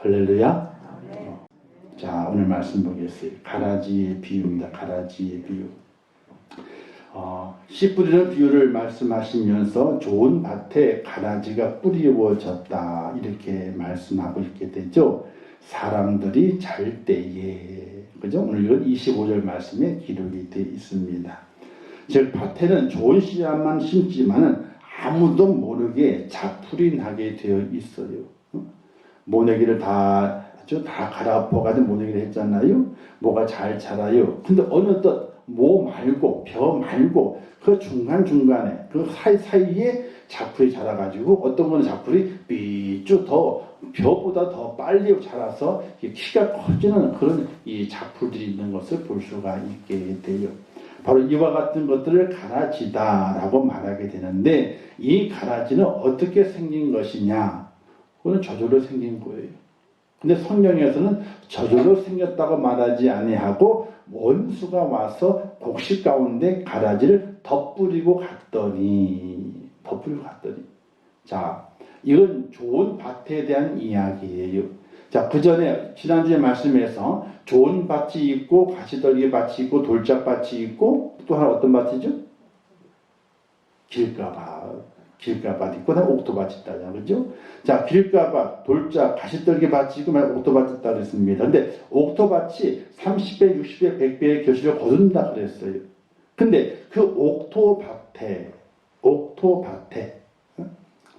할렐루야. 자, 오늘 말씀 보겠어요. 가라지의 비유입니다. 가라지의 비유. 씨 뿌리는 비유를 말씀하시면서 좋은 밭에 가라지가 뿌리워졌다 이렇게 말씀하고 있게 되죠. 사람들이 잘 때에, 그죠? 오늘 이건 25절 말씀에 기록이 되어 있습니다. 즉 밭에는 좋은 씨앗만 심지만은 아무도 모르게 자풀이 나게 되어 있어요. 모내기를 다 갈아엎어가지고 모내기를 했잖아요. 뭐가 잘 자라요. 근데 어느덧 모 말고 벼 말고 그 중간중간에 그 사이사이에 자풀이 자라가지고 어떤 거는 자풀이 삐쭉 더 벼보다 더 빨리 자라서 키가 커지는 그런 이 자풀들이 있는 것을 볼 수가 있게 돼요. 바로 이와 같은 것들을 가라지다라고 말하게 되는데 이 가라지는 어떻게 생긴 것이냐? 그건 저절로 생긴 거예요. 근데 성경에서는 저절로 생겼다고 말하지 아니하고 원수가 와서 곡식 가운데 가라지를 덧뿌리고 갔더니 자, 이건 좋은 밭에 대한 이야기예요. 자, 그 전에 지난주에 말씀에서 좋은 밭이 있고 가시떨기 밭이 있고 돌짝밭이 있고 또 하나 어떤 밭이죠? 길가밭 있고 그다음에 옥토밭이 있다잖아요. 그죠? 자, 길가밭, 돌짝, 가시떨기 밭이 있고 옥토밭이 있다 그랬습니다. 근데 옥토밭이 30배, 60배, 100배의 결실을 거둔다 그랬어요. 근데 그 옥토밭에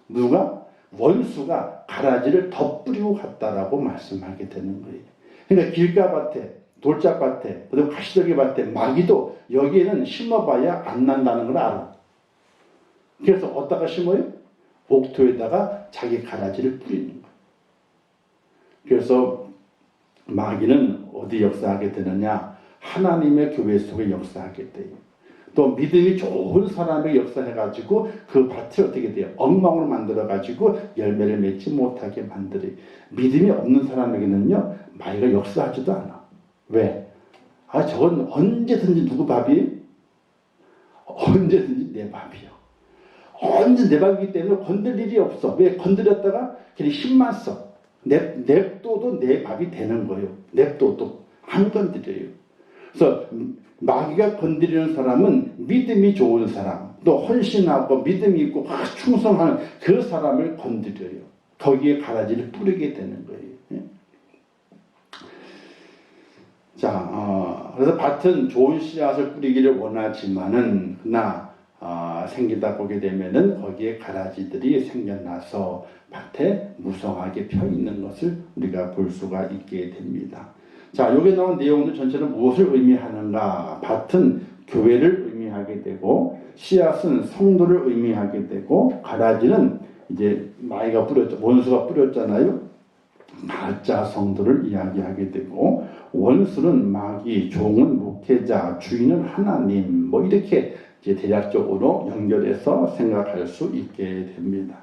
누가? 원수가 가라지를 덧뿌리고 갔다라고 말씀하게 되는 거예요. 그러니까 길가밭에, 돌짝밭에, 그다음 가시떨기 밭에 마귀도 여기에는 심어봐야 안 난다는 걸 알아. 그래서 어디다가 심어요? 옥토에다가 자기 가라지를 뿌리는 거예요. 그래서 마귀는 어디 역사하게 되느냐? 하나님의 교회 속에 역사하게 돼요. 또 믿음이 좋은 사람에게 역사해가지고 그 밭을 어떻게 돼요? 엉망으로 만들어가지고 열매를 맺지 못하게 만들어요. 믿음이 없는 사람에게는요, 마귀가 역사하지도 않아. 왜? 저건 언제든지 누구 밥이에요? 언제든지 내 밥이요. 언제 내 밥이기 때문에 건들 일이 없어. 왜? 건드렸다가 그냥 힘만 써. 냅둬도 내 밥이 되는 거예요. 냅둬도 안 건드려요. 그래서 마귀가 건드리는 사람은 믿음이 좋은 사람, 또 헌신하고 믿음이 있고 충성하는 그 사람을 건드려요. 거기에 가라지를 뿌리게 되는 거예요. 자, 그래서 밭은 좋은 씨앗을 뿌리기를 원하지만은 생기다 보게 되면은 거기에 가라지들이 생겨나서 밭에 무성하게 펴 있는 것을 우리가 볼 수가 있게 됩니다. 자, 여기 나온 내용들 전체는 무엇을 의미하는가? 밭은 교회를 의미하게 되고, 씨앗은 성도를 의미하게 되고, 가라지는 이제 마귀가 뿌렸죠. 원수가 뿌렸잖아요. 가짜 성도를 이야기하게 되고, 원수는 마귀, 종은 목회자, 주인은 하나님, 뭐 이렇게 이제 대략적으로 연결해서 생각할 수 있게 됩니다.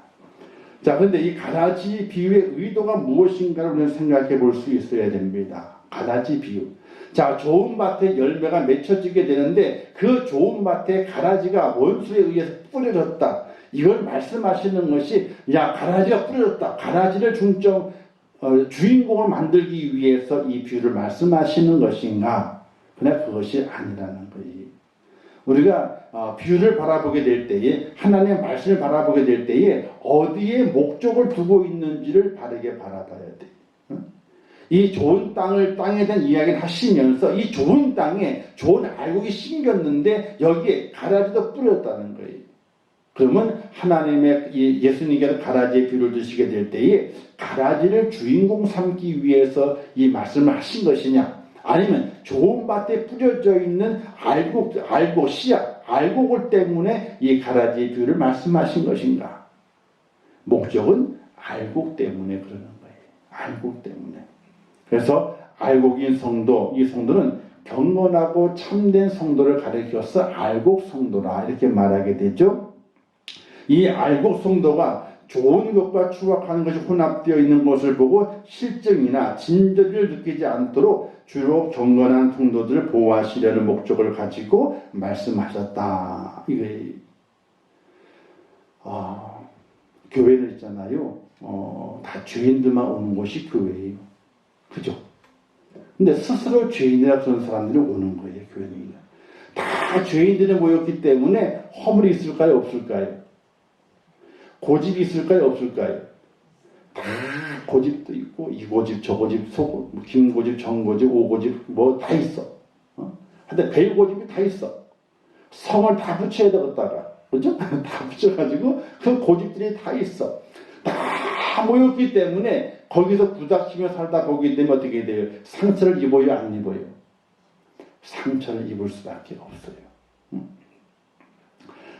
자, 그런데 이 가라지 비유의 의도가 무엇인가를 우리는 생각해 볼 수 있어야 됩니다. 가라지 비유. 자, 좋은 밭에 열매가 맺혀지게 되는데 그 좋은 밭에 가라지가 원수에 의해서 뿌려졌다. 이걸 말씀하시는 것이 가라지가 뿌려졌다. 가라지를 주인공을 만들기 위해서 이 비유를 말씀하시는 것인가? 그러나 그것이 아니라는 거예요. 우리가 비유를 바라보게 될 때에 하나님의 말씀을 바라보게 될 때에 어디에 목적을 두고 있는지를 바르게 바라봐야 돼. 이 좋은 땅에 대한 이야기를 하시면서 이 좋은 땅에 좋은 알곡이 심겼는데 여기에 가라지도 뿌렸다는 거예요. 그러면 하나님의 예수님께서 가라지의 비유를 드시게 될 때에 가라지를 주인공 삼기 위해서 이 말씀을 하신 것이냐, 아니면 좋은 밭에 뿌려져 있는 씨앗, 알곡을 때문에 이 가라지의 비유를 말씀하신 것인가? 목적은 알곡 때문에 그러는 거예요. 알곡 때문에. 그래서 알곡인 성도, 이 성도는 경건하고 참된 성도를 가리켜서 알곡 성도라 이렇게 말하게 되죠. 이 알곡 성도가 좋은 것과 추악하는 것이 혼합되어 있는 것을 보고 실증이나 진저리를 느끼지 않도록 주로 경건한 성도들을 보호하시려는 목적을 가지고 말씀하셨다. 이거예요. 교회는 있잖아요. 다 죄인들만 오는 곳이 교회예요. 그죠? 근데 스스로 죄인이라 그런 사람들이 오는 거예요, 교회는. 다 죄인들이 모였기 때문에 허물이 있을까요, 없을까요? 고집이 있을까요, 없을까요? 다 고집도 있고, 이 고집, 저 고집, 김 고집, 정 고집, 오 고집, 뭐 다 있어. 근데 별 고집이 다 있어. 성을 다 붙여야 되겠다가, 그죠? 다 붙여가지고 그 고집들이 다 있어. 다 모였기 때문에 거기서 부닥치며 살다 보게 되면 어떻게 돼요? 상처를 입어요, 안 입어요? 상처를 입을 수밖에 없어요.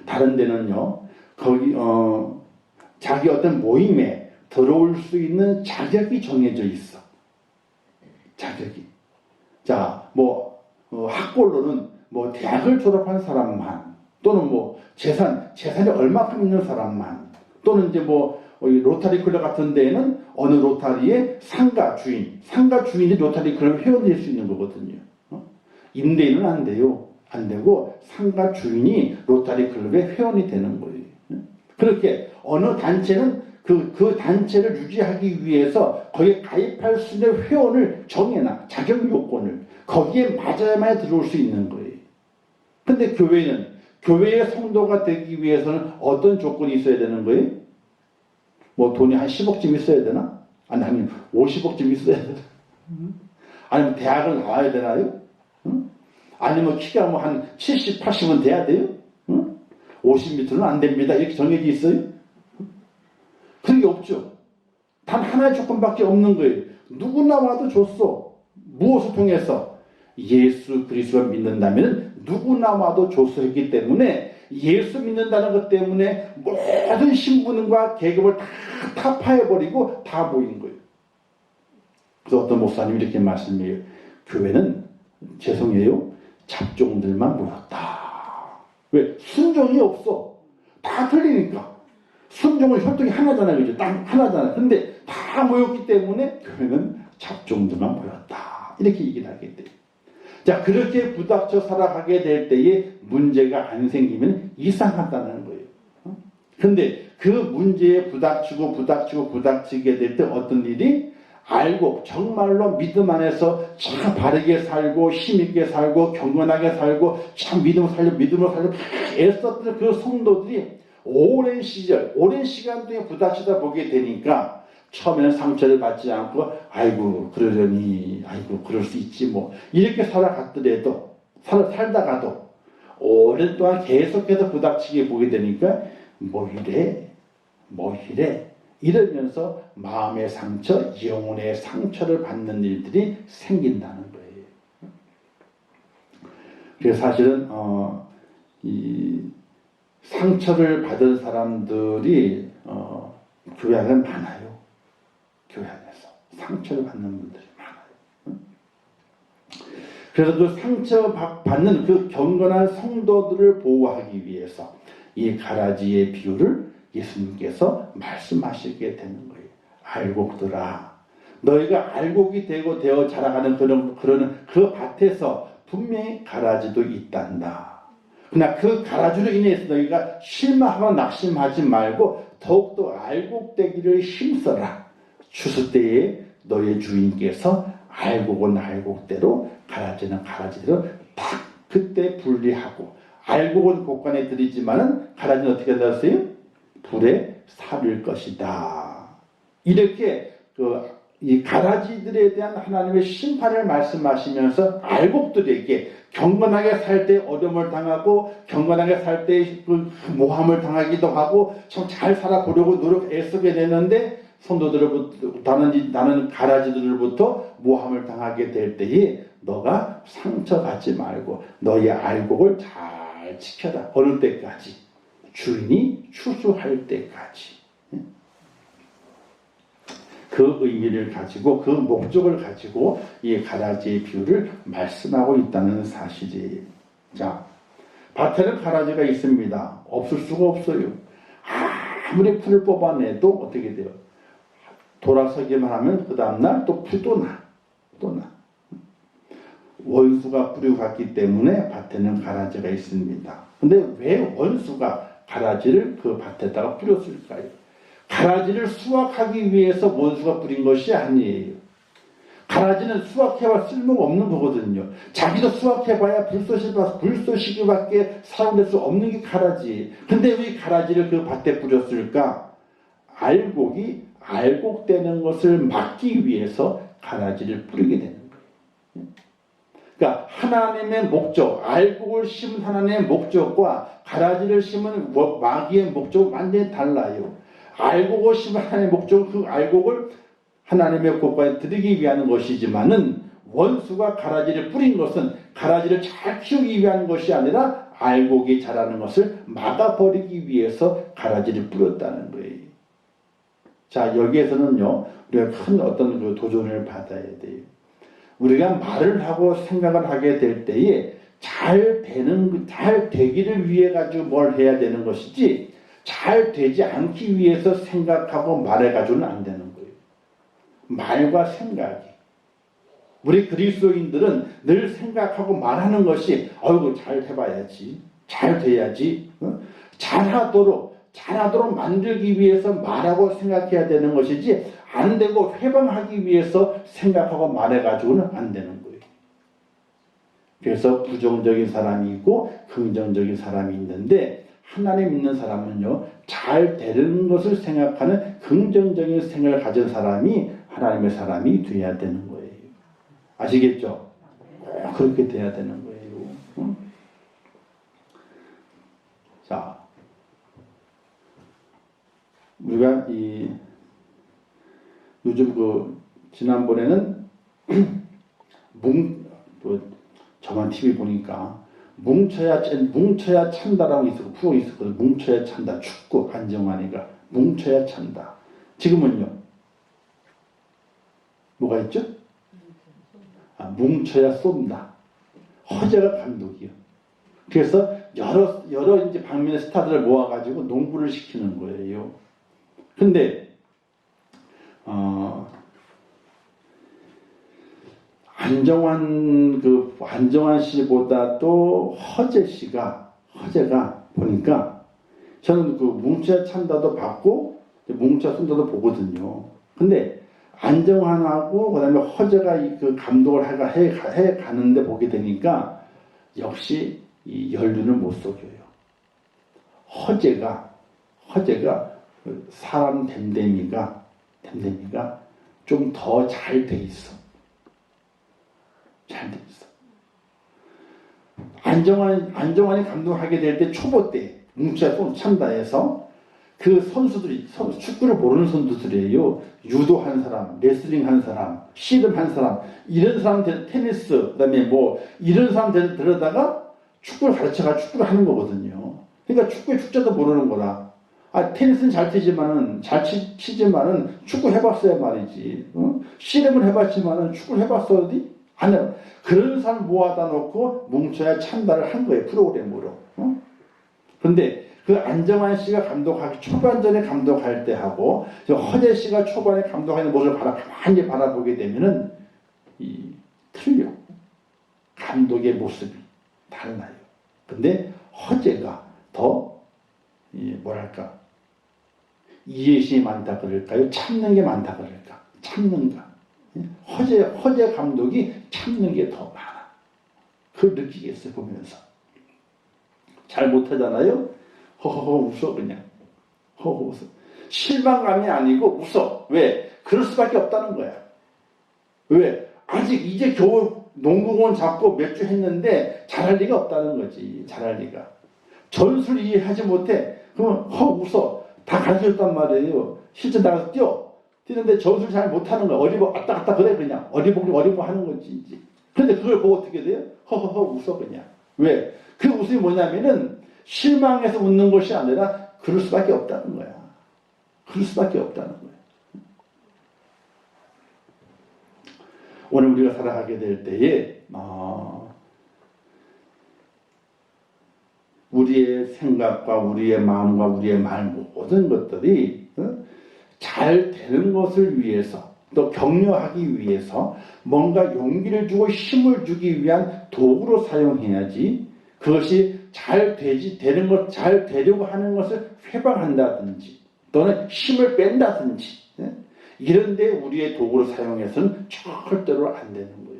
다른 데는요, 거기 자기 어떤 모임에 들어올 수 있는 자격이 정해져 있어. 자격이. 자, 학벌로는 대학을 졸업한 사람만, 또는 재산이 얼마큼 있는 사람만, 또는 로타리 클럽 같은 데에는 어느 로타리의 상가 주인이 로타리 클럽 회원이 될 수 있는 거거든요. 임대인은 안 돼요. 안 되고 상가 주인이 로타리 클럽의 회원이 되는 거예요. 그렇게 어느 단체는 그 단체를 유지하기 위해서 거기에 가입할 수 있는 회원을 정해놔. 자격 요건을. 거기에 맞아야만 들어올 수 있는 거예요. 근데 교회의 성도가 되기 위해서는 어떤 조건이 있어야 되는 거예요? 돈이 한 10억쯤 있어야 되나? 아니 50억쯤 있어야 되나? 아니면 대학을 나와야 되나요? 아니면 키가 한 70, 80은 돼야 돼요? 50m는 안 됩니다. 이렇게 정해져 있어요? 그런 게 없죠. 단 하나의 조건밖에 없는 거예요. 누구나 와도 줬어. 무엇을 통해서? 예수 그리스도를 믿는다면 누구나 와도 줬어 했기 때문에 예수 믿는다는 것 때문에 모든 신분과 계급을 다 타파해버리고 다 모인 거예요. 그래서 어떤 목사님이 이렇게 말씀해요. 교회는 죄송해요. 잡종들만 모였다. 왜? 순종이 없어. 다 틀리니까. 순종은 혈통이 하나잖아요. 그죠? 딱 하나잖아요. 근데 다 모였기 때문에 교회는 잡종들만 모였다. 이렇게 얘기를 하게 돼요. 자, 그렇게 부닥쳐 살아가게 될 때에 문제가 안 생기면 이상하다는 거예요. 근데 그 문제에 부닥치게 될 때 어떤 일이? 알고 정말로 믿음 안에서 참 바르게 살고 힘있게 살고 경건하게 살고 참 믿음을 살려 애썼던 그 성도들이 오랜 시간 동안 부닥치다 보게 되니까 처음에는 상처를 받지 않고 아이고 그러려니 아이고 그럴 수 있지 이렇게 살다가도 오랫동안 계속해서 부닥치게 보게 되니까 뭐 이래 이러면서 마음의 상처, 영혼의 상처를 받는 일들이 생긴다는 거예요. 그래서 사실은 이 상처를 받은 사람들이 교회 안에 많아요. 교회 안에서 상처를 받는 분들이 많아요. 그래서 그 상처 받는 그 경건한 성도들을 보호하기 위해서 이 가라지의 비유를 예수님께서 말씀하시게 되는 거예요. 알곡들아, 너희가 알곡이 되어 자라가는 그런 그 밭에서 분명히 가라지도 있단다. 그러나 그 가라지로 인해서 너희가 실망하거나 낙심하지 말고 더욱더 알곡되기를 힘써라. 추수 때에 너희 주인께서 알곡은 알곡대로 가라지는 가라지대로 딱 그때 분리하고 알곡은 곳간에 들이지만은 가라지는 어떻게 되었어요? 불에 사릴 것이다. 이렇게 이 가라지들에 대한 하나님의 심판을 말씀하시면서 알곡들에게 경건하게 살 때 어려움을 당하고 경건하게 살 때 모함을 당하기도 하고 참 잘 살아보려고 애쓰게 되는데 성도들로부터 나는 가라지들로부터 모함을 당하게 될 때에 너가 상처받지 말고 너의 알곡을 잘 지켜라. 어느 때까지? 주인이 추수할 때까지. 그 의미를 가지고 그 목적을 가지고 이 가라지의 비유를 말씀하고 있다는 사실이에요. 자, 밭에는 가라지가 있습니다. 없을 수가 없어요. 아무리 풀을 뽑아내도 어떻게 돼요? 돌아서기만 하면 그 다음날 또 풀 또 나. 원수가 뿌리고 갔기 때문에 밭에는 가라지가 있습니다. 근데 왜 원수가 가라지를 그 밭에다가 뿌렸을까요? 가라지를 수확하기 위해서 원수가 뿌린 것이 아니에요. 가라지는 수확해봐 쓸모가 없는 거거든요. 자기도 수확해봐야 불쏘시개밖에 사용될 수 없는 게 가라지. 근데 왜 가라지를 그 밭에 뿌렸을까? 알곡이 알곡되는 것을 막기 위해서 가라지를 뿌리게 되는 거예요. 그러니까 하나님의 목적, 알곡을 심은 하나님의 목적과 가라지를 심은 마귀의 목적은 완전히 달라요. 알곡을 심은 하나님의 목적은 그 알곡을 하나님의 곳까지 드리기 위한 것이지만은 원수가 가라지를 뿌린 것은 가라지를 잘 키우기 위한 것이 아니라 알곡이 자라는 것을 막아버리기 위해서 가라지를 뿌렸다는 거예요. 자, 여기에서는요, 우리가 큰 어떤 그 도전을 받아야 돼요. 우리가 말을 하고 생각을 하게 될 때에 잘 되기를 위해 가지고 뭘 해야 되는 것이지, 잘 되지 않기 위해서 생각하고 말해 가지고는 안 되는 거예요. 말과 생각이. 우리 그리스도인들은 늘 생각하고 말하는 것이, 어이구, 잘 해봐야지. 잘 돼야지. 잘하도록 만들기 위해서 말하고 생각해야 되는 것이지, 안 되고 회방하기 위해서 생각하고 말해가지고는 안 되는 거예요. 그래서 부정적인 사람이 있고 긍정적인 사람이 있는데, 하나님 믿는 사람은요, 잘 되는 것을 생각하는 긍정적인 생각을 가진 사람이 하나님의 사람이 돼야 되는 거예요. 아시겠죠? 그렇게 돼야 되는 거예요. 자, 우리가 요즘 지난번에는 저만 TV 보니까 뭉쳐야 찬다라고 프로 있었거든. 뭉쳐야 찬다. 축구 안정환이가 뭉쳐야 찬다. 지금은요, 뭐가 있죠? 뭉쳐야 쏜다. 허재가 감독이요. 그래서 여러 이제 방면의 스타들을 모아가지고 농구를 시키는 거예요. 근데 안정환 씨보다 또 허재가 보니까 저는 그 뭉쳐야 찬다도 봤고 뭉쳐야 쏜다도 보거든요. 근데 안정환하고 그다음에 허재가 그 감독을 해 가는데 보게 되니까 역시 이 연륜을 못 속여요. 허재가 사람 댐댐이가 좀 더 잘 돼 있어. 잘 돼 있어. 안정환이 감독하게 될 때 초보 때 뭉쳐야 찬다해서 그 선수들이 축구를 모르는 선수들이에요. 유도한 사람, 레슬링 한 사람, 씨름 한 사람, 이런 사람 테니스, 그다음에 뭐 이런 사람 데려다가 축구를 가르쳐가 축구를 하는 거거든요. 그러니까 축구의 축자도 모르는 거라. 테니스는 잘 치지만은 축구 해봤어야 말이지. 씨름을 해봤지만은 축구를 해봤어 어디? 안 해. 그런 사람 모아다 놓고 뭉쳐야 찬다를 한 거예요, 프로그램으로. 근데 그 안정환 씨가 초반전에 감독할 때 하고 허재 씨가 초반에 감독하는 모습을 가만히 바라보게 되면은 틀려. 감독의 모습이 달라요. 근데 허재가 더 이해심이 많다 그럴까요? 참는 게 많다 그럴까? 참는가? 허재 감독이 참는 게 더 많아. 그걸 느끼겠어요, 보면서. 잘 못하잖아요? 허허허 웃어 그냥. 허허 웃어. 실망감이 아니고 웃어. 왜? 그럴 수밖에 없다는 거야. 왜? 아직 이제 겨우 농구공 잡고 몇 주 했는데 잘할 리가 없다는 거지. 잘할 리가. 전술 이해하지 못해. 그러면 웃어. 다 가르쳐줬단 말이에요. 실전 나가서 뛰는데 전술 잘 못하는 거야. 왔다 갔다 그래 그냥. 어리버리 하는 거지 이제. 그런데 그걸 보고 어떻게 돼요? 허허허 웃어 그냥. 왜? 그 웃음이 뭐냐면은 실망해서 웃는 것이 아니라 그럴 수밖에 없다는 거야. 그럴 수밖에 없다는 거야. 오늘 우리가 살아가게 될 때에 우리의 생각과 우리의 마음과 우리의 말 모든 것들이 잘 되는 것을 위해서 또 격려하기 위해서 뭔가 용기를 주고 힘을 주기 위한 도구로 사용해야지 그것이 잘 되려고 하는 것을 회방한다든지 또는 힘을 뺀다든지 이런데 우리의 도구를 사용해서는 절대로 안 되는 거예요.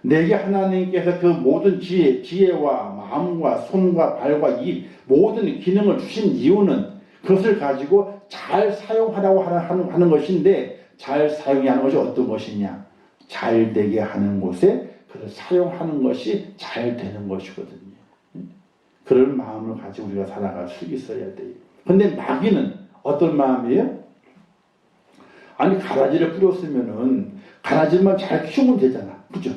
내게 하나님께서 그 모든 지혜와 마음과 손과 발과 이 모든 기능을 주신 이유는 그것을 가지고 잘 사용하라고 하는 것인데, 잘 사용하는 것이 어떤 것이냐? 잘 되게 하는 곳에 그를 사용하는 것이 잘 되는 것이거든요. 그런 마음을 가지고 우리가 살아갈 수 있어야 돼요. 근데 마귀는 어떤 마음이에요? 아니, 가라지를 뿌렸으면은 가라지만 잘 키우면 되잖아. 그죠?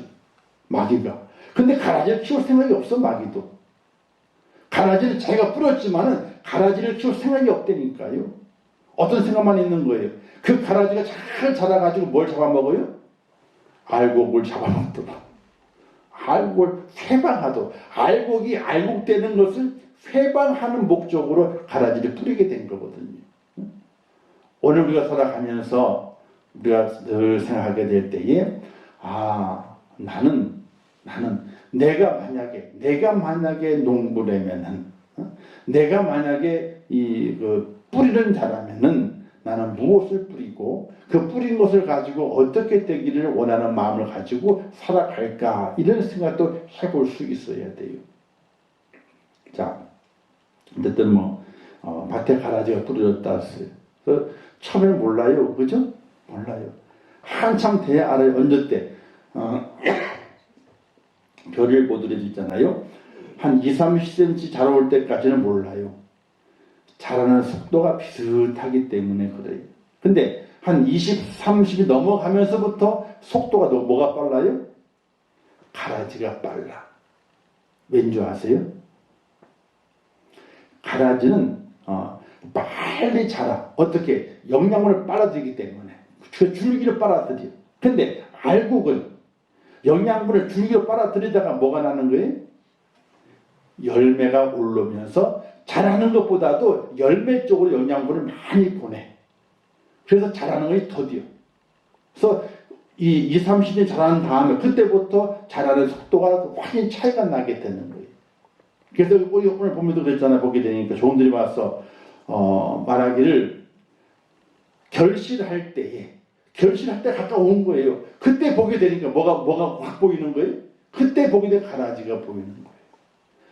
마귀가. 근데 가라지를 키울 생각이 없어, 마귀도. 가라지를 자기가 뿌렸지만은 가라지를 키울 생각이 없다니까요. 어떤 생각만 있는 거예요. 그 가라지가 잘 자라가지고 뭘 잡아먹어요? 알곡을 잡아먹더라. 알곡을 회방하도록. 알곡이 알곡되는 것을 회방하는 목적으로 가라지를 뿌리게 된 거거든요. 오늘 우리가 살아가면서 우리가 늘 생각하게 될 때에, 나는 내가 만약에 농부라면은, 내가 만약에 뿌리는 자라면은 나는 무엇을 뿌리고 그 뿌린 것을 가지고 어떻게 되기를 원하는 마음을 가지고 살아갈까, 이런 생각도 해볼 수 있어야 돼요. 자, 어쨌든 밭에 가라지가 뿌려졌다 했어요. 처음에 몰라요, 그죠? 몰라요. 한참 대 아래 얹을 때 별을 보드레 있잖아요. 한 20-30cm 자라올 때까지는 몰라요. 자라는 속도가 비슷하기 때문에 그래요. 근데 한 20-30이 넘어가면서부터 속도가 뭐가 빨라요? 가라지가 빨라. 왠지 아세요? 가라지는 빨리 자라. 어떻게? 영양분을 빨아들이기 때문에. 그 줄기를 빨아들여. 근데 알곡은 영양분을 줄기로 빨아들이다가 뭐가 나는 거예요? 열매가 오르면서 자라는 것보다도 열매 쪽으로 영양분을 많이 보내. 그래서 자라는 것이 더디어. 그래서 이 20-30년 자라는 다음에 그때부터 자라는 속도가 확연히 차이가 나게 되는 거예요. 그래서 오늘 보면도 그랬잖아요. 보게 되니까 종들이 와서 말하기를 결실할 때 가까운 거예요. 그때 보게 되니까 뭐가 확 보이는 거예요? 그때 보게 되면 가라지가 보이는 거예요.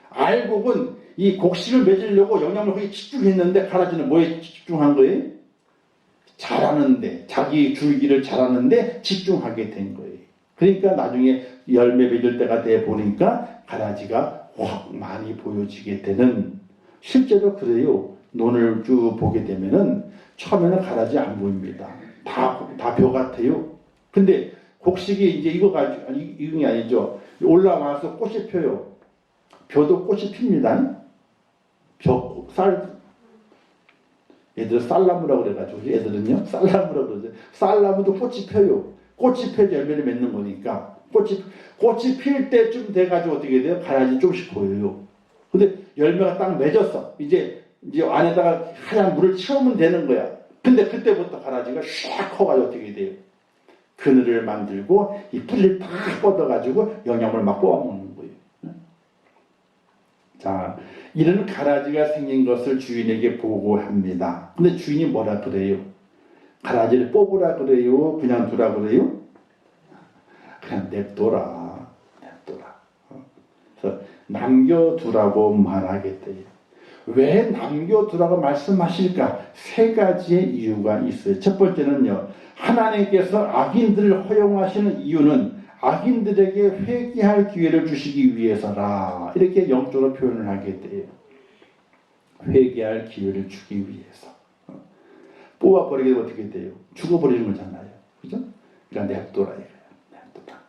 알곡은 이 곡식을 맺으려고 영양을 거기 집중했는데 가라지는 뭐에 집중한 거예요? 자라는데, 자기 줄기를 자라는데 집중하게 된 거예요. 그러니까 나중에 열매 맺을 때가 돼 보니까 가라지가 확 많이 보여지게 되는, 실제로 그래요. 논을 쭉 보게 되면은 처음에는 가라지 안 보입니다. 다 벼 같아요. 근데 곡식이 이제 익은 게 아니죠. 올라와서 꽃이 펴요. 벼도 꽃이 핍니다. 얘들 쌀나무라고 그래가지고, 얘들은요, 쌀나무라고 그러죠. 쌀나무도 꽃이 펴요. 꽃이 펴서 열매를 맺는 거니까. 꽃이 필 때쯤 돼가지고 어떻게 돼요? 가라지 조금씩 보여요. 근데 열매가 딱 맺었어. 이제 안에다가 하얀 물을 채우면 되는 거야. 근데 그때부터 가라지가 샥 커가지고 어떻게 돼요? 그늘을 만들고 이 뿌리를 딱 뻗어가지고 영양을 막 뽑아먹는 거예요. 자, 이런 가라지가 생긴 것을 주인에게 보고합니다. 근데 주인이 뭐라 그래요? 가라지를 뽑으라 그래요? 그냥 두라 그래요? 그냥 냅둬라. 그래서 남겨두라고 말하겠대요. 왜 남겨두라고 말씀하실까? 세 가지의 이유가 있어요. 첫 번째는요, 하나님께서 악인들을 허용하시는 이유는 악인들에게 회개할 기회를 주시기 위해서라. 이렇게 영적으로 표현을 하게 돼요. 회개할 기회를 주기 위해서. 뽑아버리게 되면 어떻게 돼요? 죽어버리는 거잖아요. 그죠? 그러니까 냅둬라 이거예요. 냅둬라.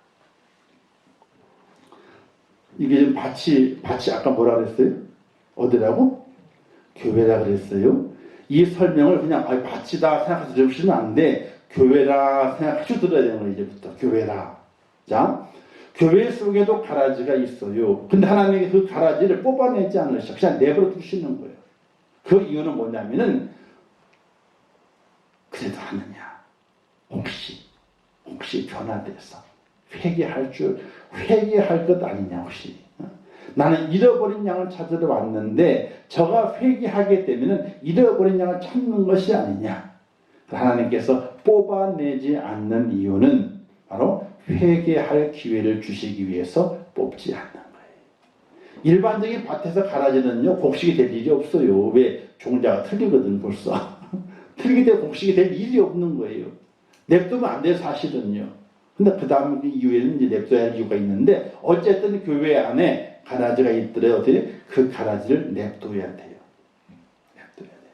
이게 지금 밭이 아까 뭐라 그랬어요? 어디라고? 교회라 그랬어요. 이 설명을 그냥 밭이다 생각해서 들으시면 안 돼. 교회라 생각하시고 들어야 되는 거예요. 이제부터 교회라. 자, 교회 속에도 가라지가 있어요. 근데 하나님이 그 가라지를 뽑아내지 않으셔. 그냥 내버려 두시는 거예요. 그 이유는 뭐냐면은, 그래도 하느냐. 혹시 변화돼서 회개할 것 아니냐, 혹시. 나는 잃어버린 양을 찾으러 왔는데 저가 회개하게 되면 잃어버린 양을 찾는 것이 아니냐. 하나님께서 뽑아내지 않는 이유는 바로 회개할 기회를 주시기 위해서 뽑지 않는 거예요. 일반적인 밭에서 가라지는요, 곡식이 될 일이 없어요. 왜? 종자가 틀리거든, 벌써. 틀리기 때문에 곡식이 될 일이 없는 거예요. 냅두면 안 돼요, 사실은요. 근데 그 다음 이후에는 이제 냅둬야 할 이유가 있는데, 어쨌든 교회 안에 가라지가 있더라도 그 가라지를 냅둬야 돼요. 냅둬야 돼요.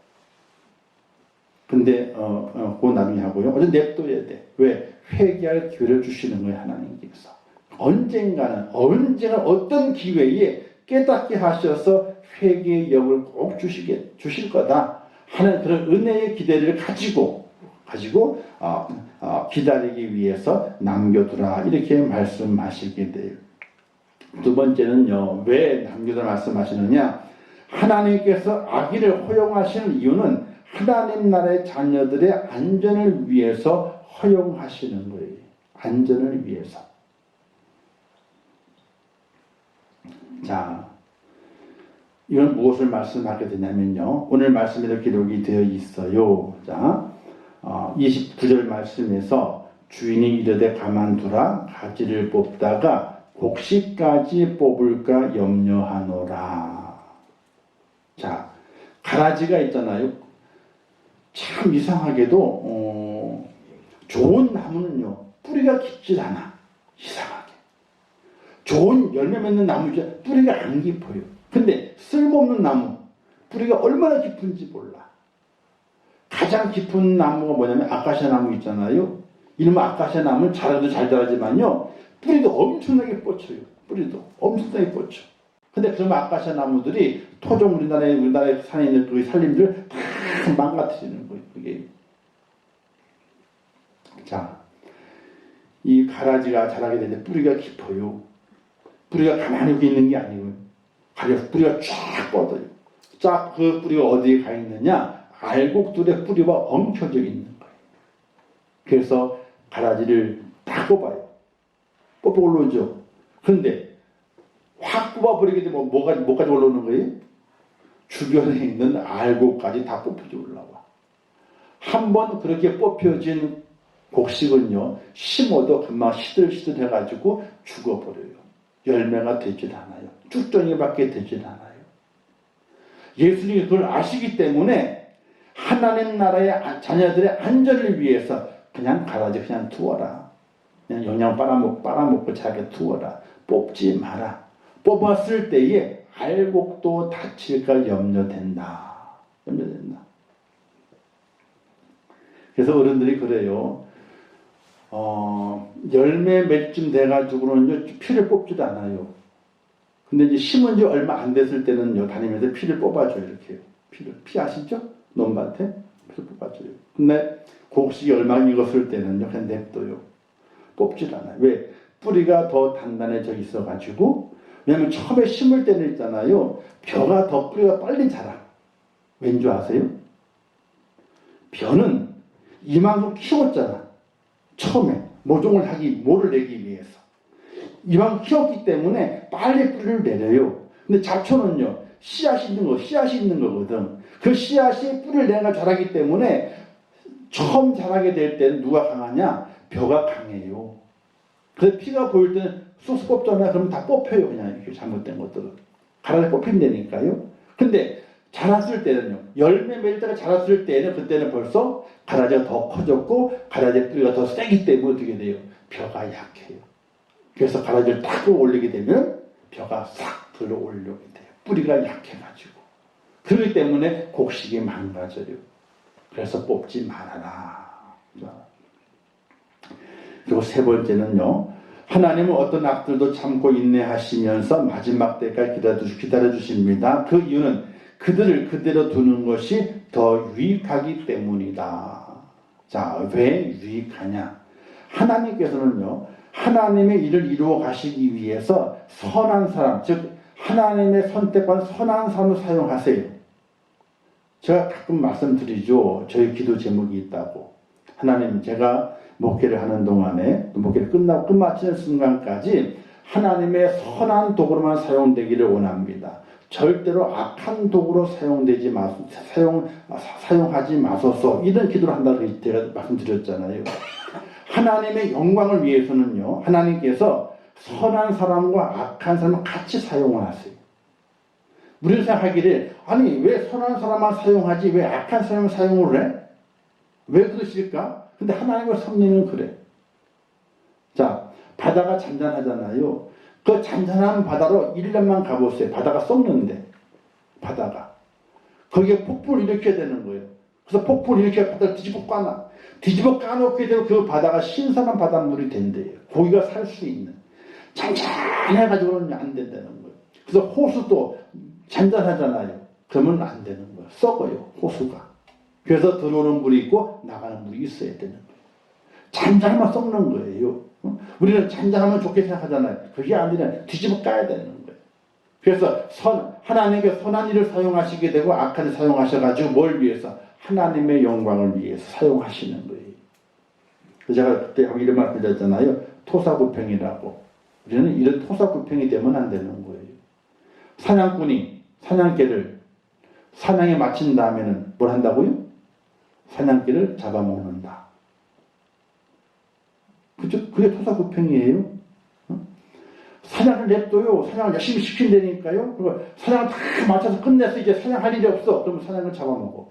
근데, 그거 나중에 하고요. 어쨌든 냅둬야 돼. 왜? 회개할 기회를 주시는 거예요, 하나님께서. 언젠가는 어떤 기회에 깨닫게 하셔서 회개의 역을 꼭 주실 거다 하는 그런 은혜의 기대를 가지고 기다리기 위해서 남겨두라 이렇게 말씀하시게 돼요. 두 번째는요, 왜 남겨두라 말씀하시느냐? 하나님께서 악의를 허용하시는 이유는 하나님 나라의 자녀들의 안전을 위해서 허용하시는 거예요. 안전을 위해서. 자, 이건 무엇을 말씀하게 되냐면요. 오늘 말씀에도 기록이 되어 있어요. 자, 29절 말씀에서 주인이 이르되 가만두라 가지를 뽑다가 곡식까지 뽑을까 염려하노라. 자, 가라지가 있잖아요. 참 이상하게도 좋은 나무는요 뿌리가 깊질 않아. 이상하게. 좋은 열매 맺는 나무죠. 뿌리가 안 깊어요. 근데 쓸모없는 나무 뿌리가 얼마나 깊은지 몰라. 가장 깊은 나무가 뭐냐면 아카시아 나무 있잖아요. 이놈의 아카시아 나무는 자라도 잘 자라지만요 뿌리도 엄청나게 뻗쳐요. 뿌리도 엄청나게 뻗쳐. 근데 그런 아카시아 나무들이 토종 우리나라에 산에 있는 그 산림들을 다 망가뜨리는 거예요. 그게. 자, 이 가라지가 자라게 되는데 뿌리가 깊어요. 뿌리가 가만히 있는 게 아니고요. 뿌리가 쫙 뻗어요. 쫙 그 뿌리가 어디에 가 있느냐? 알곡들의 뿌리와 엉켜져 있는 거예요. 그래서 가라지를 딱 뽑아요. 뽑아 올라오죠. 그런데 확 뽑아버리게 되면 뭐까지 올라오는 거예요? 주변에 있는 알곡까지 다 뽑혀져 올라와. 한번 그렇게 뽑혀진 곡식은요, 심어도 금방 시들시들 해가지고 죽어버려요. 열매가 되질 않아요. 쭉정이밖에 되질 않아요. 예수님이 그걸 아시기 때문에 하나님 나라의 자녀들의 안전을 위해서 그냥 가라지 그냥 두어라. 그냥 영양 빨아먹고 자기 두어라. 뽑지 마라. 뽑았을 때에 알곡도 다칠까 염려된다. 그래서 어른들이 그래요. 열매 맺쯤 돼가지고는 피를 뽑지도 않아요. 근데 이제 심은 지 얼마 안 됐을 때는요, 다니면서 피를 뽑아줘요, 이렇게. 피 아시죠? 논밭에? 피를 뽑아줘요. 근데 곡식이 얼마 익었을 때는요, 그냥 냅둬요. 뽑질 않아요. 왜? 뿌리가 더 단단해져 있어가지고, 왜냐면 처음에 심을 때는 있잖아요, 벼가 더 뿌리가 빨리 자라. 왠 줄 아세요? 벼는 이만큼 키웠잖아. 처음에 모를 내기 위해서 이왕 키웠기 때문에 빨리 뿌리를 내려요. 근데 잡초는요 씨앗이 있는 거거든. 그 씨앗이 뿌리를 내가 자라기 때문에 처음 자라게 될 때는 누가 강하냐? 벼가 강해요. 그래서 피가 보일 때는 쑥쑥 뽑잖아요. 그러면 다 뽑혀요. 그냥 이렇게 잘못된 것들은 가라지 뽑힌다니까요. 근데 자랐을 때는요, 열매 맺을 때가 자랐을 때는 그때는 벌써 가라지가 더 커졌고 가라지 뿌리가 더 세기 때문에 어떻게 돼요? 벼가 약해요. 그래서 가라지를 딱 올리게 되면 벼가 싹 들어 올리게 돼요. 뿌리가 약해가지고. 그렇기 때문에 곡식이 망가져요. 그래서 뽑지 말아라. 그리고 세 번째는요, 하나님은 어떤 악들도 참고 인내하시면서 마지막 때까지 기다려주십니다. 그 이유는 그들을 그대로 두는 것이 더 유익하기 때문이다. 자, 왜 유익하냐? 하나님께서는요, 하나님의 일을 이루어 가시기 위해서 선한 사람, 즉 하나님의 선택한 선한 사람을 사용하세요. 제가 가끔 말씀드리죠. 저희 기도 제목이 있다고. 하나님, 제가 목회를 하는 동안에 목회를 끝마치는 순간까지 하나님의 선한 도구로만 사용되기를 원합니다. 절대로 악한 도구로 사용하지 마소서. 이런 기도를 한다고 제가 말씀드렸잖아요. 하나님의 영광을 위해서는요, 하나님께서 선한 사람과 악한 사람을 같이 사용을 하세요. 우리는 생각하기를, 아니 왜 선한 사람만 사용하지 왜 악한 사람을 사용을 해? 왜 그러실까? 근데 하나님의 섭리는 그래. 자, 바다가 잔잔하잖아요. 그 잔잔한 바다로 1년만 가보세요. 바다가 썩는데, 바다가. 거기에 폭풍을 일으켜야 되는 거예요. 그래서 폭풍을 일으켜 바다를 뒤집어 까놓게 되면 그 바다가 신선한 바닷물이 된대요. 고기가 살 수 있는. 잔잔해가지고는 안 된다는 거예요. 그래서 호수도 잔잔하잖아요. 그러면 안 되는 거예요. 썩어요, 호수가. 그래서 들어오는 물이 있고 나가는 물이 있어야 되는 거예요. 잔잔하면 썩는 거예요. 우리는 잔잔하면 좋게 생각하잖아요. 그게 아니라 뒤집어 까야 되는 거예요. 그래서 하나님께 선한 일을 사용하시게 되고 악한 일을 사용하셔가지고 뭘 위해서? 하나님의 영광을 위해서 사용하시는 거예요. 제가 그때 이런 말 드렸잖아요. 토사구팽이라고. 우리는 이런 토사구팽이 되면 안 되는 거예요. 사냥꾼이 사냥개를 사냥에 마친 다음에는 뭘 한다고요? 사냥개를 잡아먹는다. 그죠? 그게 토사구팽이에요. 사냥을 냅둬요. 사냥을 열심히 시킨다니까요. 그리고 사냥을 다 맞춰서 끝내서 이제 사냥할 일이 없어. 그러면 사냥을 잡아먹어.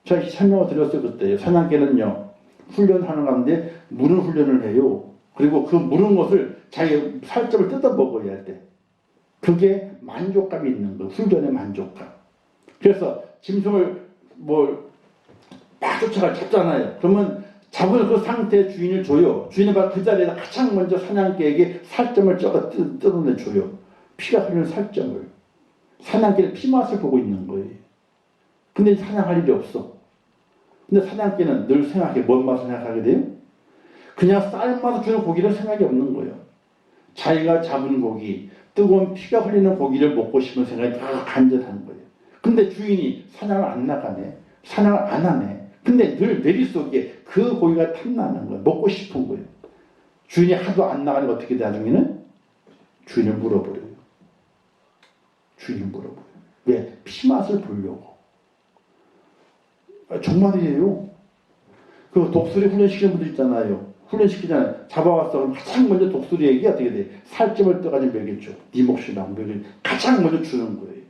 제가 설명을 드렸어요. 그때. 사냥개는요, 훈련하는 가운데 무는 훈련을 해요. 그리고 그 무는 것을 자기 살점을 뜯어 먹어야 돼. 그게 만족감이 있는 거예요. 훈련의 만족감. 그래서 짐승을 막 잡잖아요. 그러면 잡은 그 상태의 주인을 줘요. 주인은 바로 그 자리에서 가장 먼저 사냥개에게 살점을 뜯어내줘요. 피가 흐르는 살점을. 사냥개는 피맛을 보고 있는 거예요. 근데 사냥할 일이 없어. 근데 사냥개는 늘 생각해. 뭔 맛을 생각하게 돼요? 그냥 삶아서 주는 고기를 생각이 없는 거예요. 자기가 잡은 고기, 뜨거운 피가 흘리는 고기를 먹고 싶은 생각이 다 간절한 거예요. 근데 주인이 사냥을 안 나가네. 사냥을 안 하네. 근데 늘 머릿속에 그 고기가 탐나는 거예요. 먹고 싶은 거예요. 주인이 하도 안 나가니까 어떻게 돼, 나중에는? 주인을 물어버려요. 주인을 물어버려요. 왜? 피맛을 보려고. 정말이에요. 그 독수리 훈련시키는 분들 있잖아요. 훈련시키잖아요. 잡아왔어. 그럼 가장 먼저 독수리에게 어떻게 돼? 살점을 떠가지고 먹였죠. 네 몫이라고 먹였죠. 가장 먼저 주는 거예요.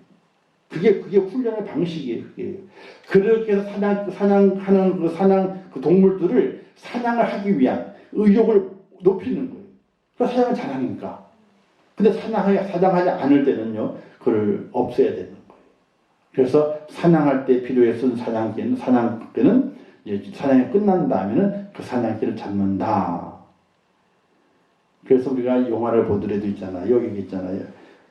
그게 훈련의 방식이에요. 그게. 그렇게 해서 사냥하는 그 동물들을 사냥을 하기 위한 의욕을 높이는 거예요. 그래서 사냥을 잘하니까. 근데 사냥하지 않을 때는요, 그걸 없애야 되는 거예요. 그래서 사냥할 때 필요해 쓴 사냥개는 이제 사냥이 끝난 다음에는 그 사냥개를 잡는다. 그래서 우리가 영화를 보더라도 있잖아요. 여기 있잖아요.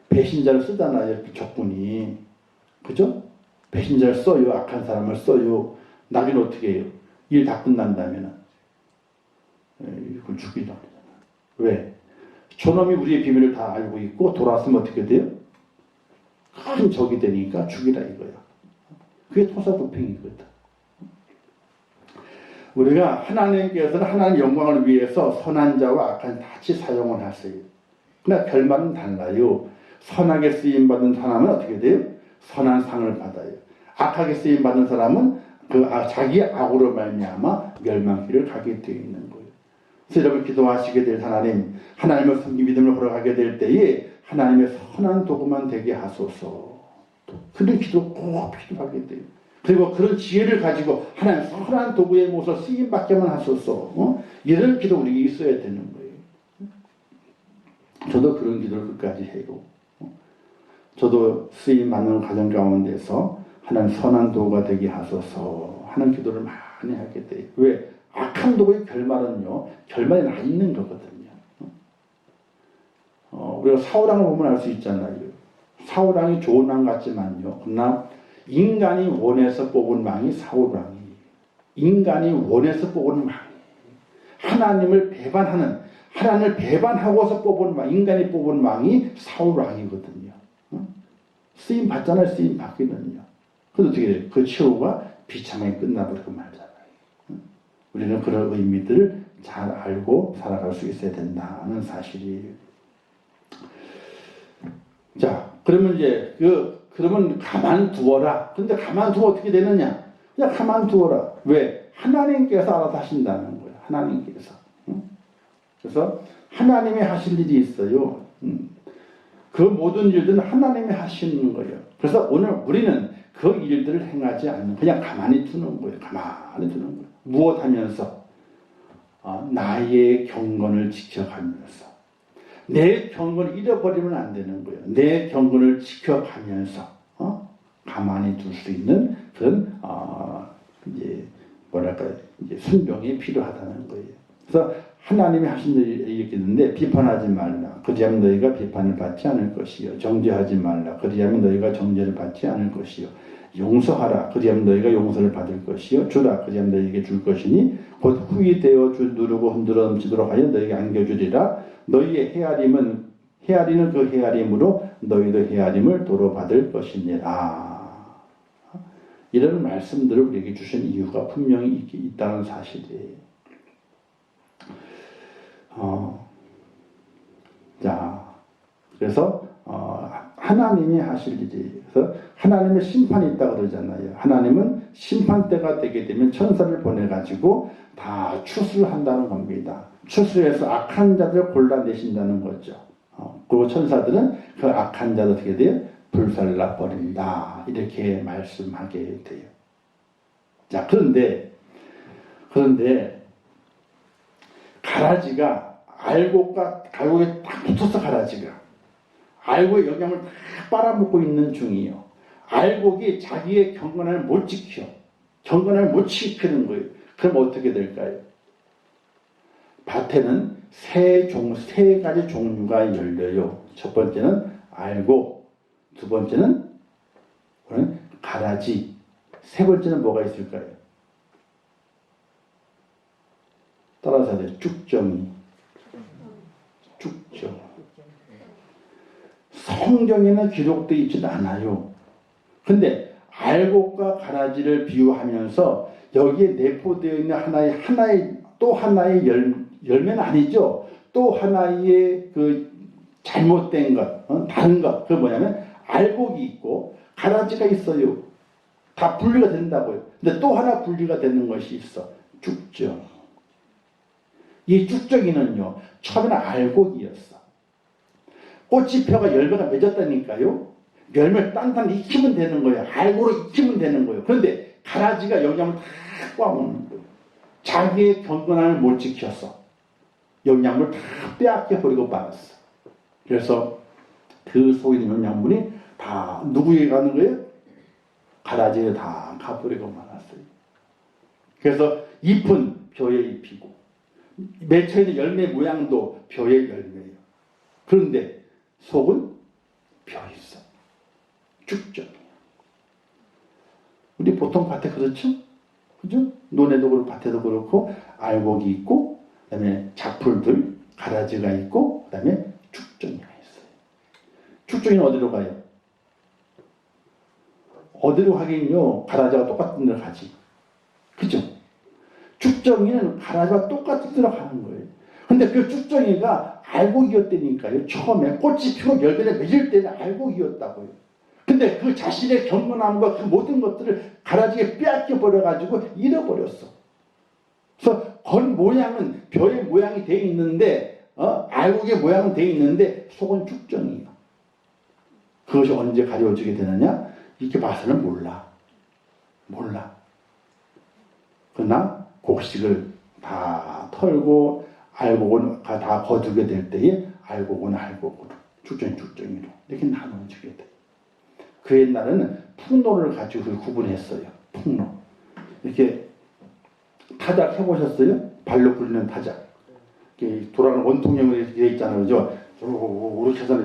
배신자를 쓰잖아요. 적군이. 그죠? 배신자를 써요. 악한 사람을 써요. 나중에 어떻게 해요? 일 다 끝난 다음에는 이걸 죽이려고 하잖아요. 왜? 저놈이 우리의 비밀을 다 알고 있고 돌아왔으면 어떻게 돼요? 큰 적이 되니까 죽이라 이거야. 그게 토사구팽이거든. 우리가 하나님께서는 하나님 영광을 위해서 선한 자와 악한 같이 사용을 하세요. 그러나 결말은 달라요. 선하게 쓰임받은 사람은 어떻게 돼요? 선한 상을 받아요. 악하게 쓰임받은 사람은 자기 악으로 말미암아 멸망길을 가게 되어 있는 거예요. 그래서 여러분 기도하시게 될 하나님을 섬기 믿음을 걸어가게 될 때에 하나님의 선한 도구만 되게 하소서. 그런 기도 꼭 필요하게 돼요. 그리고 그런 지혜를 가지고 하나님 선한 도구의 모습을 쓰임받게만 하소서. 이런 기도 우리에게 있어야 되는 거예요. 저도 그런 기도를 끝까지 해요. 저도 쓰임받는 가정 가운데서 하나님 선한 도구가 되게 하소서 하는 기도를 많이 하게 돼요. 왜? 악한 도구의 결말이 나 있는 거거든요. 우리가 사울왕을 보면 알 수 있잖아요. 사울왕이 좋은 왕 같지만요. 그러나 인간이 원해서 뽑은 왕이 사울왕이에요. 인간이 원해서 뽑은 왕이에요. 하나님을 배반하고서 뽑은 왕, 인간이 뽑은 왕이 사울왕이거든요. 쓰임 받잖아요. 쓰임 받기는요. 그래서 어떻게 돼요? 그 최후가 비참하게 끝나버리고 말잖아요. 우리는 그런 의미들을 잘 알고 살아갈 수 있어야 된다는 사실이에요. 자, 그러면 이제 그러면 가만두어라. 근데 가만두면 어떻게 되느냐? 그냥 가만두어라. 왜? 하나님께서 알아서 하신다는 거예요. 하나님께서. 그래서 하나님이 하실 일이 있어요. 그 모든 일들은 하나님이 하시는 거예요. 그래서 오늘 우리는 그 일들을 행하지 않는, 그냥 가만히 두는 거예요. 가만히 두는 거예요. 무엇하면서? 나의 경건을 지켜가면서. 내 경건을 잃어버리면 안 되는 거예요. 내 경건을 지켜가면서 가만히 둘 수 있는 그런 이제 뭐랄까요, 이제 순종이 필요하다는 거예요. 그래서 하나님이 하신 일이 이렇게 있는데, 비판하지 말라. 그리하면 너희가 비판을 받지 않을 것이요. 정죄하지 말라. 그리하면 너희가 정죄를 받지 않을 것이요. 용서하라. 그리하면 너희가 용서를 받을 것이요. 주라. 그리하면 너희에게 줄 것이니 곧 후이 되어 누르고 흔들어 넘치도록 하여 너희에게 안겨주리라. 너희의 헤아리는 그 헤아림으로 너희도 헤아림을 도로 받을 것이니라. 이런 말씀들을 우리에게 주신 이유가 분명히 있다는 사실이에요. 자, 그래서 하나님이 하실 일이, 그래서 하나님의 심판이 있다고 그러잖아요. 하나님은 심판 때가 되게 되면 천사를 보내가지고 다 추수를 한다는 겁니다. 추수해서 악한 자들 골라내신다는 거죠. 그리고 천사들은 그 악한 자들 어떻게 돼요? 불살라 버린다. 이렇게 말씀하게 돼요. 자, 그런데 가라지가 알곡에 딱 붙어서 가라지가 알곡의 영향을 다 빨아먹고 있는 중이에요. 알곡이 자기의 경건을 못 지켜. 경건을 못 지키는 거예요. 그럼 어떻게 될까요? 밭에는 세 가지 종류가 열려요. 첫 번째는 알곡, 두 번째는 가라지, 세 번째는 뭐가 있을까요? 따라서 해야 돼요. 쭉정이. 쭉정. 성경에는 기록되어 있지는 않아요. 근데 알곡과 가라지를 비유하면서 여기에 내포되어 있는 또 하나의 열매는 아니죠. 또 하나의 그 잘못된 것, 다른 것. 그게 뭐냐면 알곡이 있고 가라지가 있어요. 다 분리가 된다고요. 근데 또 하나 분리가 되는 것이 있어. 쭉정. 이 쭉정이는요, 처음에는 알곡이었어. 꽃이 펴가 열매가 맺었다니까요. 열매를 단단히 익히면 되는 거예요. 알곡으로 익히면 되는 거예요. 그런데 가라지가 영양을 다 꽈먹는 거예요. 자기의 경건함을 못 지켰어. 영양을 다 빼앗겨 버리고 말았어. 그래서 그 속에 있는 영양분이 다 누구에게 가는 거예요? 가라지에 다 가버리고 말았어요. 그래서 잎은 벼에 잎이고 맺혀 있는 열매 모양도 벼의 열매예요. 그런데 속은 벼 있어. 쭉정이에요. 우리 보통 밭에 그렇죠? 그죠? 논에도 그렇고 밭에도 그렇고 알곡이 있고 그다음에 작풀들, 가라지가 있고 그다음에 쭉정이가 있어요. 쭉정이는 어디로 가요? 어디로 가긴요? 가라지가 똑같은 데로 가지. 그죠? 쭉정이는 가라지와 똑같은 데로 가는 거예요. 근데 그 쭉정이가 알곡이었다니까요. 처음에 꽃이 피고 열매를 맺을 때는 알곡이었다고요. 근데 그 자신의 경건함과 그 모든 것들을 가라지에 빼앗겨 버려가지고 잃어버렸어. 그래서 겉 모양은 벼의 모양이 돼 있는데, 알곡의 모양은 돼 있는데 속은 쭉정이에요. 그것이 언제 가려지게 되느냐? 이렇게 봐서는 몰라. 그러나 곡식을 다 털고 알곡은 다 거두게 될 때에 알곡은 알곡으로, 쭉정이로 이렇게 나눠주게 돼. 그 옛날에는 풍로를 가지고 구분했어요. 풍로. 이렇게 타작 해보셨어요? 발로 굴리는 타작. 이렇게 돌아가는 원통형으로 되어 있잖아요. 그죠? 이렇게 해서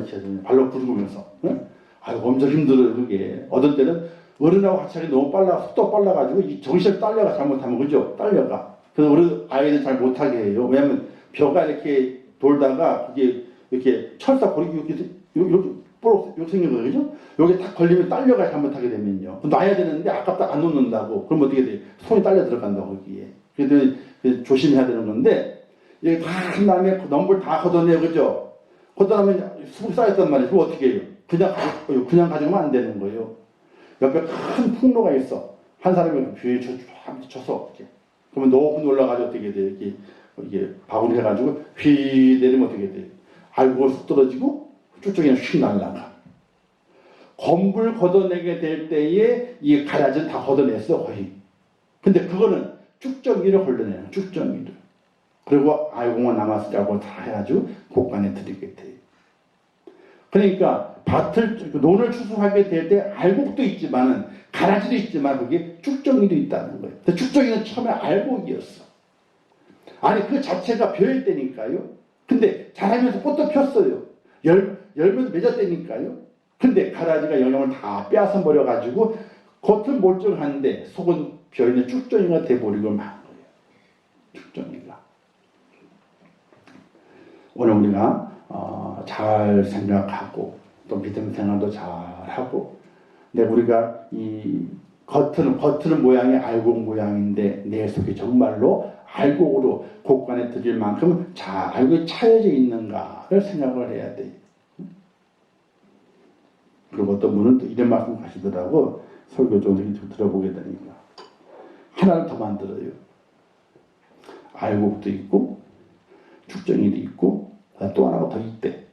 발로 굴리면서. 응? 아유, 엄청 힘들어요, 그게. 어떤 때는 어른하고 같이 하기 너무 속도 빨라가지고 이 정신을 딸려가 잘못하면, 그죠? 딸려가. 그래서 우리 아이들 잘 못하게 해요. 왜냐면 벼가 이렇게 돌다가 그게 이렇게 철사 고리기 이렇게 이렇게 생긴 거죠, 그죠? 여기 딱 걸리면 딸려가 잘못하게 되면요. 놔야 되는데 아깝다 안 놓는다고. 그럼 어떻게 돼요? 손이 딸려 들어간다고, 거기에. 그래서 조심해야 되는 건데, 이게 다 한 다음에 넘불 다 걷어내요, 그죠? 그다음에 수북이 쌓였단 말이에요. 그럼 어떻게 해요? 그냥 가져가면 안 되는 거예요. 옆에 큰 풍로가 있어. 한 사람이 뷰에 쳐서 이렇게. 그러면 높은 올라가지고 어떻게 돼요? 이게 바구니 해가지고 휘 내리면 어떻게 돼요? 알고 쑥 떨어지고 쭉쭉 그냥 휙 날아가. 검불 걷어내게 될 때에 이 가라지는 다 걷어냈어 거의. 근데 그거는 쭉정이를 걸러내는 쭉정이를. 그리고 알곡만 남았으라고 다 해가지고 곡간에 들이게 돼요. 그러니까 논을 추수하게 될 때 알곡도 있지만은 가라지도 있지만 그게 쭉정이도 있다는 거예요. 근데 쭉정이는 처음에 알곡이었어. 아니 그 자체가 벼일 때니까요. 근데 자라면서 꽃도 폈어요. 열매도 맺었다니까요. 근데 가라지가 영양을 다 빼앗아 버려가지고 겉은 멀쩡한데 속은 벼있는 쭉정이가 돼버리고 만 거예요. 쭉정이가. 오늘 우리가 잘 생각하고 또 믿음 생활도 잘 하고, 근데 우리가 이 겉은 모양이 알곡 모양인데 내 속이 정말로 알곡으로 곡간에 들일 만큼 잘 알곡이 차여져 있는가를 생각을 해야 돼요. 그리고 또 문은 또 이런 말씀 하시더라고. 설교 좀 들어보게 되니까 하나를 더 만들어요. 알곡도 있고 축정이도 있고 또 하나가 더 있대.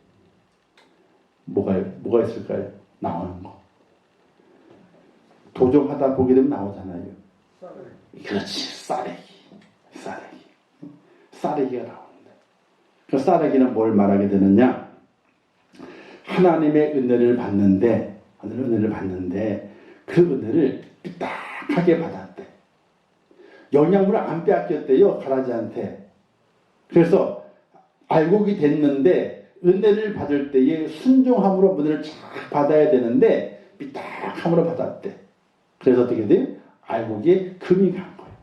뭐가 있을까요? 나오는 거. 도정하다 보게 되면 나오잖아요. 그렇지, 쌀래기가 나오는데, 그 쌀래기는 뭘 말하게 되느냐? 하나님의 은혜를 받는데 그 은혜를 삐딱하게 받았대. 영양분을 안 빼앗겼대요, 가라지한테. 그래서 알곡이 됐는데 은혜를 받을 때에 순종함으로 은혜를 잘 받아야 되는데 삐딱함으로 받았대. 그래서 어떻게 돼요? 알곡에 금이 간 거예요.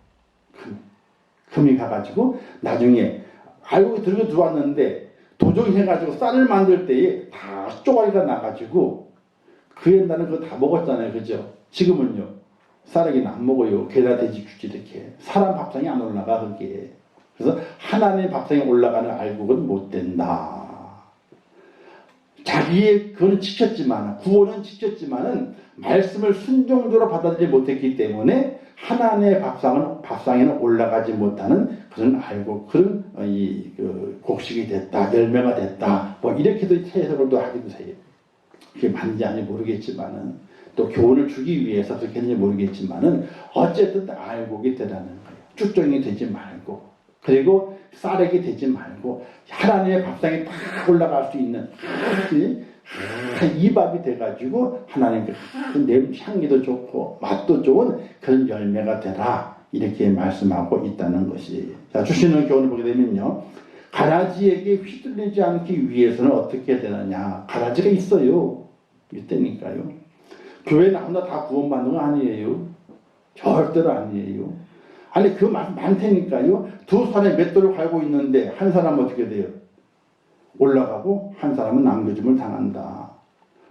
금이 가가지고 나중에 알곡이 들어왔는데 도정이 해가지고 쌀을 만들 때에 다 쪼가리가 나가지고 그 옛날에 그거 다 먹었잖아요. 그죠? 지금은요. 쌀에게는 안 먹어요. 게다 돼지 주지 이렇게. 사람 밥상이 안 올라가 그게. 그래서 하나님의 밥상에 올라가는 알곡은 못 된다. 자기의 그거는 지켰지만, 구원은 지켰지만은 말씀을 순종적으로 받아들이지 못했기 때문에 하나님의 밥상에는 올라가지 못하는 그런 알곡, 그런 곡식이 됐다, 열매가 됐다, 뭐 이렇게도 해석을 또 하기도 해요. 그게 맞는지 아닌지 모르겠지만은, 또 교훈을 주기 위해서 그렇게 했는지 모르겠지만은 어쨌든 알곡이 되라는 거예요. 쭉정이 되지 말고, 그리고 쌀액이 되지 말고 하나님의 밥상에 딱 올라갈 수 있는 이 밥이 돼가지고 하나님께 향기도 좋고 맛도 좋은 그런 열매가 되라, 이렇게 말씀하고 있다는 것이에요. 자, 주시는 교훈을 보게 되면요, 가라지에게 휘둘리지 않기 위해서는 어떻게 되느냐. 가라지가 있어요. 있다니까요. 교회 나온다 다 구원받는 거 아니에요. 절대로 아니에요. 아니 그 많다니까요. 두 사람이 맷돌을 갈고 있는데 한 사람은 어떻게 돼요? 올라가고 한 사람은 남겨짐을 당한다.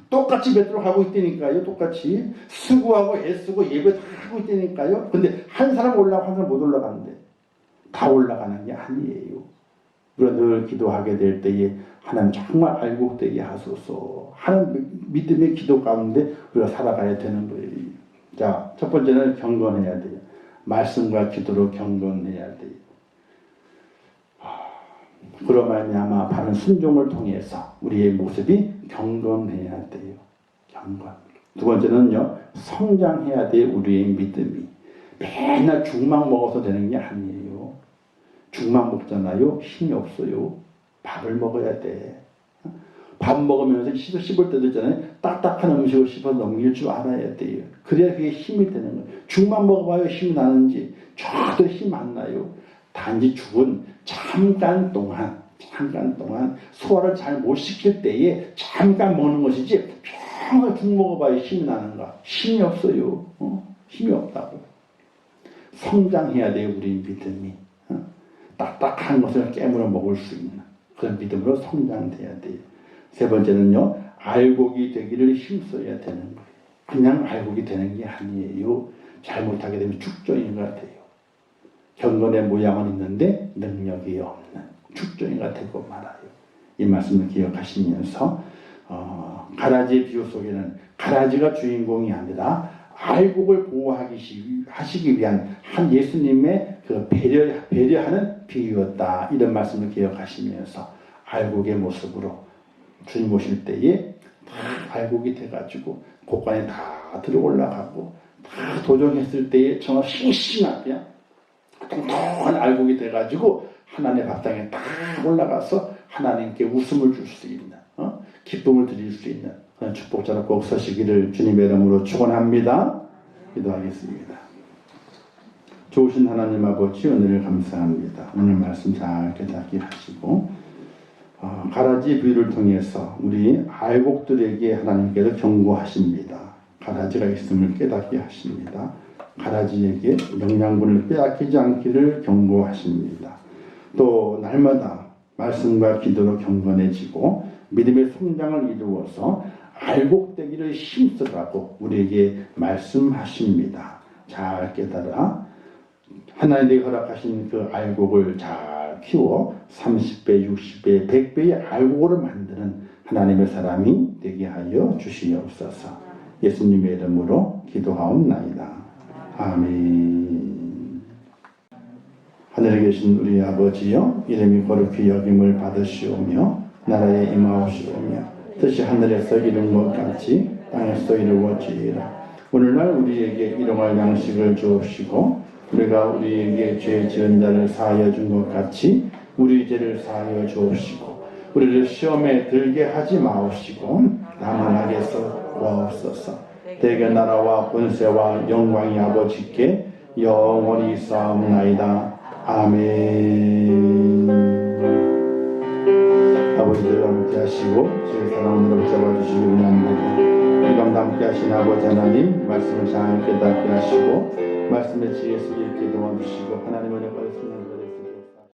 똑같이 맷돌을 갈고 있다니까요. 똑같이 수고하고 애쓰고 예배 다 하고 있다니까요. 근데 한 사람 올라가고 한 사람 못 올라가는데 다 올라가는 게 아니에요. 우리가 늘 기도하게 될 때에 하나님 정말 알곡되게 하소서 하는 믿음의 기도 가운데 우리가 살아가야 되는 거예요. 자, 첫 번째는 경건해야 돼요. 말씀과 기도로 경건해야 돼요. 그러 말미암아 바른 순종을 통해서 우리의 모습이 경건해야 돼요. 경건. 두 번째는요, 성장해야 돼요. 우리의 믿음이. 맨날 죽만 먹어서 되는 게 아니에요. 죽만 먹잖아요. 힘이 없어요. 밥을 먹어야 돼. 밥 먹으면서 씹을 때도 있잖아요. 딱딱한 음식을 씹어 넘길 줄 알아야 돼요. 그래야 그게 힘이 되는 거예요. 죽만 먹어봐요. 힘이 나는지. 절대 힘 안 나요. 단지 죽은 잠깐 동안 소화를 잘 못 시킬 때에 잠깐 먹는 것이지 평생 죽 먹어봐야 힘이 나는가. 힘이 없어요. 힘이 없다고. 성장해야 돼요. 우리 믿음이. 딱딱한 것을 깨물어 먹을 수 있는 그런 믿음으로 성장돼야 돼요. 세 번째는요, 알곡이 되기를 힘써야 되는 거예요. 그냥 알곡이 되는 게 아니에요. 잘못하게 되면 축전이가 돼요. 경건의 모양은 있는데 능력이 없는 축전이가 되고 말아요. 이 말씀을 기억하시면서 가라지의 비유 속에는 가라지가 주인공이 아니라 알곡을 보호하시기 위한 한 예수님의 그 배려하는 비유였다. 이런 말씀을 기억하시면서 알곡의 모습으로 주님 오실 때에 다 알곡이 돼가지고 곳간에 다 들어 올라가고 다 도정했을 때에 정말 싱싱하게 통통한 알곡이 돼가지고 하나님의 밥상에 딱 올라가서 하나님께 웃음을 줄 수 있는 기쁨을 드릴 수 있는 그런 축복자로 꼭 서시기를 주님의 이름으로 축원합니다. 기도하겠습니다. 좋으신 하나님 아버지 은혜를 감사합니다. 오늘 말씀 잘 깨닫게 하시고 가라지 비유를 통해서 우리 알곡들에게 하나님께서 경고하십니다. 가라지가 있음을 깨닫게 하십니다. 가라지에게 영양분을 빼앗기지 않기를 경고하십니다. 또 날마다 말씀과 기도로 경건해지고 믿음의 성장을 이루어서 알곡되기를 힘쓰라고 우리에게 말씀하십니다. 잘 깨달아 하나님이 허락하신 그 알곡을 잘 키워 30배, 60배, 100배의 알곡으로 만드는 하나님의 사람이 되게 하여 주시옵소서. 예수님의 이름으로 기도하옵나이다. 아멘. 하늘에 계신 우리 아버지여, 이름이 거룩히 여김을 받으시오며 나라에 임하옵시오며 뜻이 하늘에서 이룬 것 같이 땅에서 이루어지이다. 오늘날 우리에게 일용할 양식을 주옵시고 우리가 우리에게 죄 지은 자를 사하여 준 것 같이 우리 죄를 사하여 주옵시고 우리를 시험에 들게 하지 마옵시고 다만 악에서 구하옵소서. 대개 나라와 권세와 영광이 아버지께 영원히 있사옵나이다. 아멘. 아버지들 함께 하시고 저희 사랑으로 붙잡아주시기 원합니다. 이감도 함께 하신 아버지 하나님 말씀을 잘 깨닫게 하시고 말씀의 지혜 속에 있게 도와주시고 하나님의 은혜가 있습니다.